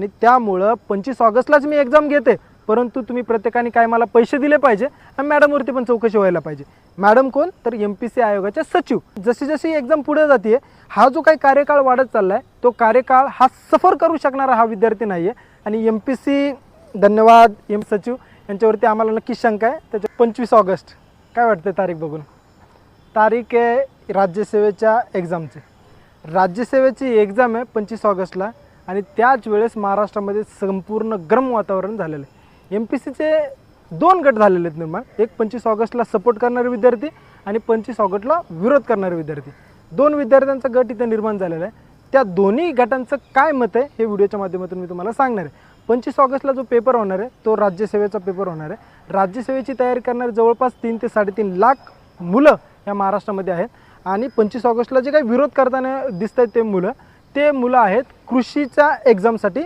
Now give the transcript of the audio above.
आणि त्यामुळं 25 ऑगस्टलाच मी एक्झाम घेते, परंतु तुम्ही प्रत्येकाने काय मला पैसे दिले पाहिजे आणि मॅडमवरती पण चौकशी व्हायला पाहिजे. मॅडम कोण? तर MPC आयोगाचे सचिव. जशी जशी एक्झाम पुढे जाते, हा जो काही कार्यकाळ वाढत चालला आहे, तो कार्यकाळ हा सफर करू शकणारा हा विद्यार्थी नाही आहे. आणि MPC धन्यवाद सचिव यांच्यावरती आम्हाला नक्की शंका आहे. त्याच्या 25 ऑगस्ट काय वाटतं तारीख बघून? तारीख आहे राज्यसेवेच्या एक्झामची. राज्यसेवेची एक्झाम आहे 25 ऑगस्टला आणि त्याच वेळेस महाराष्ट्रामध्ये संपूर्ण गरम वातावरण झालेलं आहे. MPCचे 2 गट झालेले आहेत निर्माण. एक 25 ऑगस्टला सपोर्ट करणारे विद्यार्थी आणि 25 ऑगस्टला विरोध करणारे विद्यार्थी. 2 विद्यार्थ्यांचा गट इथे निर्माण झालेला आहे. त्या दोन्ही गटांचं काय मत आहे हे व्हिडिओच्या माध्यमातून मी तुम्हाला सांगणार आहे. 25 ऑगस्टला जो पेपर होणार आहे तो राज्यसेवेचा पेपर होणार आहे. राज्यसेवेची तयारी करणारे जवळपास 3 ते 3.5 लाख मुलं या महाराष्ट्रामध्ये आहेत. आणि 25 ऑगस्टला जे काही विरोध करताना दिसत आहेत ते मुलं आहेत कृषीच्या एक्झामसाठी